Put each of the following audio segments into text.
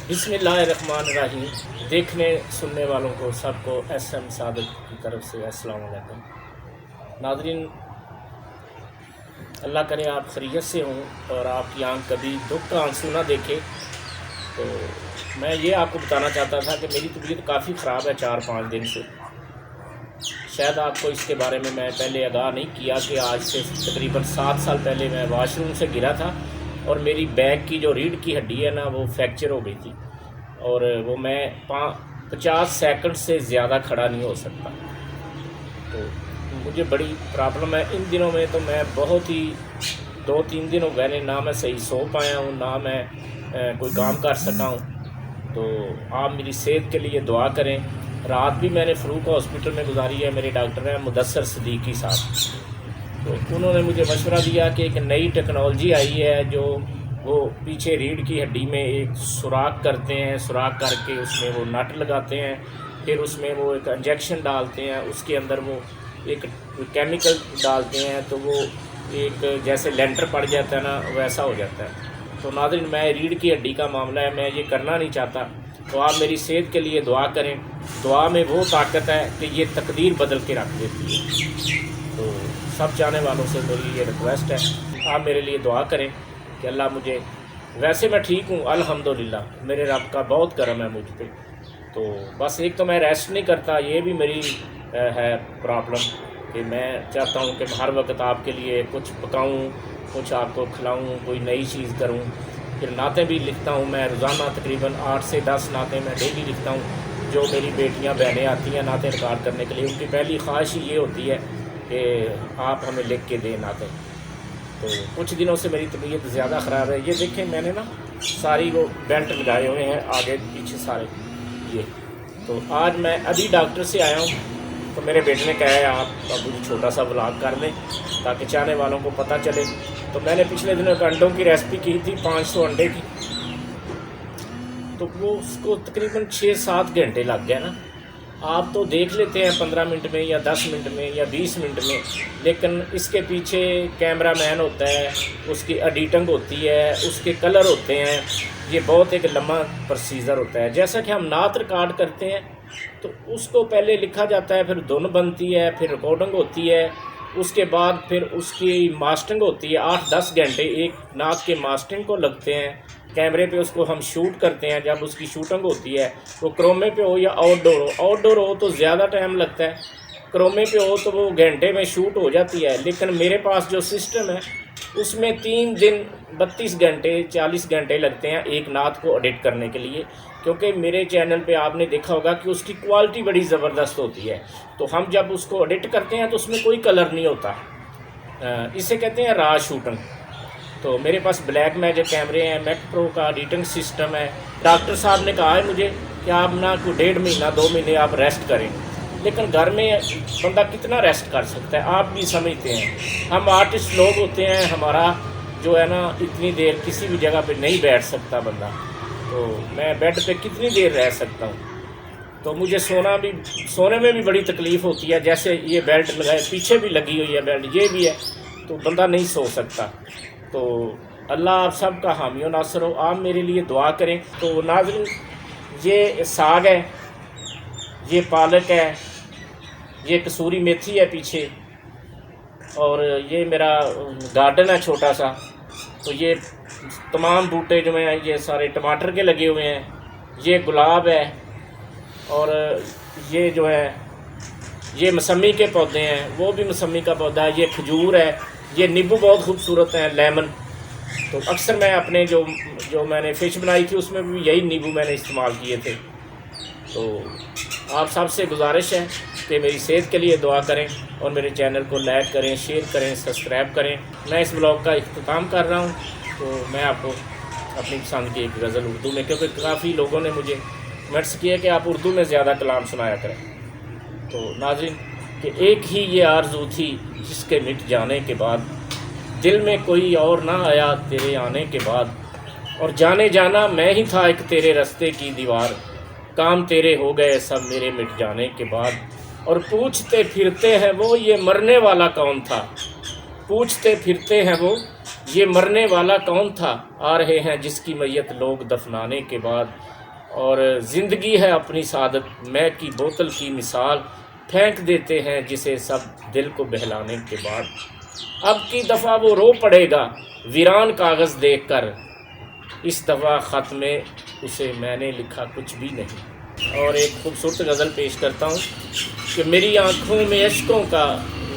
बिस्मिल्लाहिर्रहमानिर्रहीम। देखने सुनने वालों को सबको SM सादिक की तरफ से अस्सलाम वालेकुम। नाज़रीन, अल्लाह करे आप खैरियत से हों और आपकी आंख कभी दुख का आंसू ना देखे। तो मैं ये आपको बताना चाहता था कि मेरी तबीयत काफ़ी ख़राब है 4-5 दिन से। शायद आपको इसके बारे में मैं पहले आगाह नहीं किया कि आज से तकरीबन 7 साल पहले मैं वाशरूम से गिरा था और मेरी बैक की जो रीढ़ की हड्डी है ना, वो फ्रैक्चर हो गई थी और वो मैं 50 सेकंड से ज़्यादा खड़ा नहीं हो सकता। तो मुझे बड़ी प्रॉब्लम है इन दिनों में। तो मैं बहुत ही 2-3 दिन हो गए ना मैं सही सो पाया हूँ, ना मैं कोई काम कर सका हूँ। तो आप मेरी सेहत के लिए दुआ करें। रात भी मैंने फ़रूक हॉस्पिटल में गुजारी है। मेरे डॉक्टर हैं मुदस्सर सिद्दीकी साहब। तो उन्होंने मुझे मशवरा दिया कि एक नई टेक्नोलॉजी आई है जो वो पीछे रीढ़ की हड्डी में एक सुराख करते हैं, सुराख करके उसमें वो नट लगाते हैं, फिर उसमें वो एक इंजेक्शन डालते हैं, उसके अंदर वो एक केमिकल डालते हैं तो वो एक जैसे लेंटर पड़ जाता है ना, वैसा हो जाता है। तो नाज़रीन, मैं रीढ़ की हड्डी का मामला है, मैं ये करना नहीं चाहता। तो आप मेरी सेहत के लिए दुआ करें। दुआ में वो ताकत है कि ये तकदीर बदल के रख देती है। तो सब चाहने वालों से मेरी ये रिक्वेस्ट है, आप मेरे लिए दुआ करें कि अल्लाह मुझे, वैसे मैं ठीक हूँ अल्हम्दुलिल्लाह, मेरे रब का बहुत करम है मुझ पे। तो बस एक तो मैं रेस्ट नहीं करता, ये भी मेरी है प्रॉब्लम कि मैं चाहता हूँ कि हर वक्त आपके लिए कुछ पकाऊँ, कुछ आपको खिलाऊँ, कोई नई चीज़ करूँ। फिर नाते भी लिखता हूँ मैं रोज़ाना, तकरीबन 8 से 10 नाते मैं डेली लिखता हूँ। जो मेरी बेटियाँ बहनें आती हैं नाते रिकॉर्ड करने के लिए, उनकी पहली ख्वाहिश ही ये होती है कि आप हमें लिख के दें नाते। तो कुछ दिनों से मेरी तबीयत ज़्यादा ख़राब है। ये देखें, मैंने ना सारी वो बेल्ट लगाए हुए हैं आगे पीछे सारे ये। तो आज मैं अभी डॉक्टर से आया हूँ, तो मेरे बेटे ने कहा है आप मुझे छोटा सा व्लॉग कर लें ताकि चाहने वालों को पता चले। तो मैंने पिछले दिनों एक अंडों की रेसिपी की थी, 500 अंडे की। तो वो उसको तकरीबन 6-7 घंटे लग गया ना। आप तो देख लेते हैं 15 मिनट में या 10 मिनट में या 20 मिनट में, लेकिन इसके पीछे कैमरा मैन होता है, उसकी एडिटिंग होती है, उसके कलर होते हैं। ये बहुत एक लंबा प्रोसीजर होता है। जैसा कि हम नात रिकॉर्ड करते हैं तो उसको पहले लिखा जाता है, फिर धुन बनती है, फिर रिकॉर्डिंग होती है, उसके बाद फिर उसकी मास्टरिंग होती है। 8-10 घंटे एक नात के मास्टरिंग को लगते हैं। कैमरे पे उसको हम शूट करते हैं। जब उसकी शूटिंग होती है, वो क्रोमे पे हो या आउटडोर हो तो ज़्यादा टाइम लगता है, क्रोमे पे हो तो वो घंटे में शूट हो जाती है। लेकिन मेरे पास जो सिस्टम है उसमें 3 दिन 32 घंटे 40 घंटे लगते हैं एक नात को एडिट करने के लिए। क्योंकि मेरे चैनल पे आपने देखा होगा कि उसकी क्वालिटी बड़ी ज़बरदस्त होती है। तो हम जब उसको एडिट करते हैं तो उसमें कोई कलर नहीं होता, इसे कहते हैं रॉ शूटिंग। तो मेरे पास ब्लैक मैजिक कैमरे हैं, मैक प्रो का एडिटिंग सिस्टम है। डॉक्टर साहब ने कहा है मुझे कि आप ना कोई 1.5 महीना 2 महीने आप रेस्ट करें। लेकिन घर में बंदा कितना रेस्ट कर सकता है, आप भी समझते हैं। हम आर्टिस्ट लोग होते हैं, हमारा जो है ना इतनी देर किसी भी जगह पे नहीं बैठ सकता बंदा। तो मैं बेड पे कितनी देर रह सकता हूँ। तो मुझे सोने में भी बड़ी तकलीफ़ होती है। जैसे ये बेल्ट लगाए, पीछे भी लगी हुई है बेल्ट, ये भी है, तो बंदा नहीं सो सकता। तो अल्लाह आप सब का हामी और नासर हो। आप मेरे लिए दुआ करें। तो नाज़रीन, ये साग है, ये पालक है, ये कसूरी मेथी है पीछे, और ये मेरा गार्डन है छोटा सा। तो ये तमाम बूटे जो हैं ये सारे टमाटर के लगे हुए हैं। ये गुलाब है, और ये जो है ये मौसमी के पौधे हैं, वो भी मौसमी का पौधा है। ये खजूर है, ये नींबू बहुत खूबसूरत हैं, लेमन। तो अक्सर मैं अपने जो मैंने फ़िश बनाई थी उसमें भी यही नींबू मैंने इस्तेमाल किए थे। तो आप सबसे गुजारिश है कि मेरी सेहत के लिए दुआ करें और मेरे चैनल को लाइक करें, शेयर करें, सब्सक्राइब करें। मैं इस ब्लॉग का इख्तिताम कर रहा हूँ। तो मैं आपको अपनी पसंद की एक गज़ल उर्दू में, क्योंकि काफ़ी लोगों ने मुझे कमेंट्स किए कि आप उर्दू में ज़्यादा कलाम सुनाया करें। तो नाज़रीन, कि एक ही ये आरज़ू थी जिसके मिट जाने के बाद, दिल में कोई और ना आया तेरे आने के बाद, और जाने जाना मैं ही था एक तेरे रास्ते की दीवार, काम तेरे हो गए सब मेरे मिट जाने के बाद। और पूछते फिरते हैं वो ये मरने वाला कौन था, पूछते फिरते हैं वो ये मरने वाला कौन था, आ रहे हैं जिसकी मैयत लोग दफनाने के बाद। اور زندگی ہے اپنی سعادت میں کی بوتل کی مثال پھینک دیتے ہیں جسے سب دل کو بہلانے کے بعد، اب کی دفعہ وہ رو پڑے گا ویران کاغذ دیکھ کر، اس دفعہ خط میں اسے میں نے لکھا کچھ بھی نہیں۔ اور ایک خوبصورت غزل پیش کرتا ہوں کہ میری آنکھوں میں اشکوں کا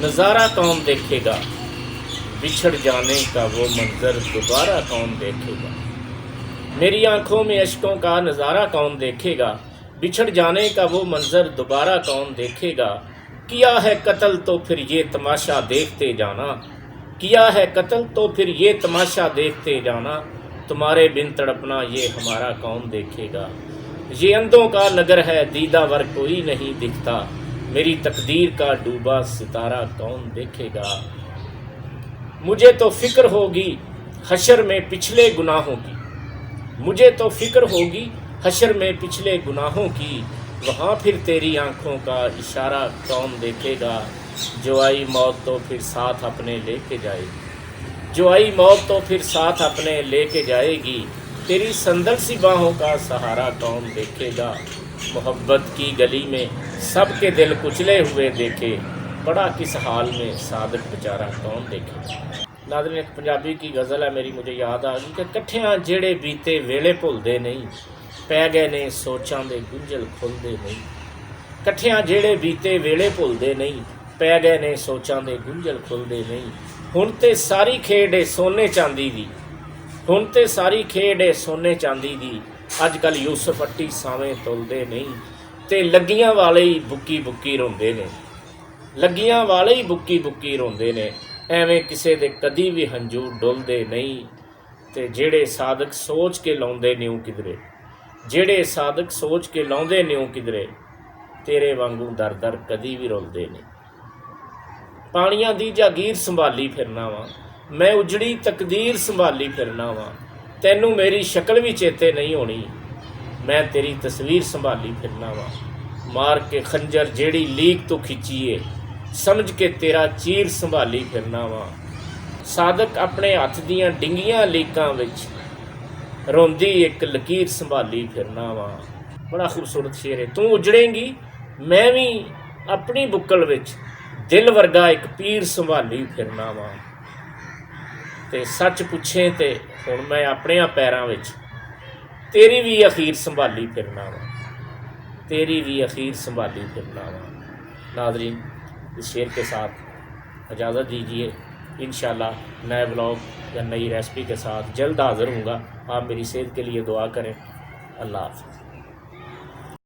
نظارہ کون دیکھے گا، بچھڑ جانے کا وہ منظر دوبارہ کون دیکھے گا۔ میری آنکھوں میں اشکوں کا نظارہ کون دیکھے گا، بچھڑ جانے کا وہ منظر دوبارہ کون دیکھے گا۔ کیا ہے قتل تو پھر یہ تماشا دیکھتے جانا، کیا ہے قتل تو پھر یہ تماشا دیکھتے جانا، تمہارے بن تڑپنا یہ ہمارا کون دیکھے گا۔ یہ اندھوں کا نگر ہے دیدہ ور کوئی نہیں دکھتا، میری تقدیر کا ڈوبا ستارہ کون دیکھے گا۔ مجھے تو فکر ہوگی حشر میں پچھلے گناہوں کی، مجھے تو فکر ہوگی حشر میں پچھلے گناہوں کی، وہاں پھر تیری آنکھوں کا اشارہ کون دیکھے گا۔ جو آئی موت تو پھر ساتھ اپنے لے کے جائے گی، جو آئی موت تو پھر ساتھ اپنے لے کے جائے گی، تیری سندل سی باہوں کا سہارا کون دیکھے گا۔ محبت کی گلی میں سب کے دل کچلے ہوئے دیکھے، پڑا کس حال میں صادق بیچارہ کون دیکھے گا۔ ناظرین، ایک پنجابی کی غزل ہے میری، مجھے یاد آ گئی کہ کٹھیاں جڑے بیتے ویلے بھلدے نہیں، پی گئے نے سوچاں دے گنجل کھلدے نہیں۔ کٹھیاں جڑے بیتے ویلے بھلدے نہیں، پی گئے نے سوچاں دے گنجل کھلدے نہیں۔ ہن تے ساری کھیڈ ہے سونے چاندی دی، ہن تے ساری کھیڈ ہے سونے چاندی دی، اج کل یوسف اٹی ساویں تلدے نہیں، تے لگیاں والے ہی بکی بکی روندے نے، لگیاں والے ہی بکی بکی روندے نے، ایویں کسے دے کدی بھی ہنجو ڈلدے نہیں۔ تے جڑے صادق سوچ کے لاؤندے نیوں کدرے، جڑے صادق سوچ کے لاؤندے نیوں کدرے، تیرے وانگوں در در کدی بھی رلدے نہیں۔ پانیاں دی جاگیر سنبھالی پھرنا وا، میں اجڑی تقدیر سنبھالی پھرنا وا، تینوں میری شکل بھی چیتے نہیں ہونی، میں تیری تصویر سنبھالی پھرنا وا۔ مار کے خنجر جیڑی لیک تو کھچیے، سمجھ کے تیرا چیر سنبھالی پھرنا وا۔ صادق اپنے ہاتھ دیاں ڈنگیاں لیکاں وچ روندی ایک لکیر سنبھالی پھرنا وا۔ بڑا خوبصورت شعر ہے۔ تو اجڑیں گی میں بھی اپنی بکل وچ دل ورگا ایک پیر سنبھالی پھرنا وا، تے سچ پوچھیں تے ہن میں اپنے پیراں وچ تیری بھی اخیر سنبھالی پھرنا وا، تیری بھی اخیر سنبھالی پھرنا وا۔ ناظرین، اس شعر کے ساتھ اجازت دیجیے، انشاءاللہ نئے بلاگ یا نئی ریسپی کے ساتھ جلد حاضر ہوں گا۔ آپ میری صحت کے لیے دعا کریں۔ اللہ حافظ۔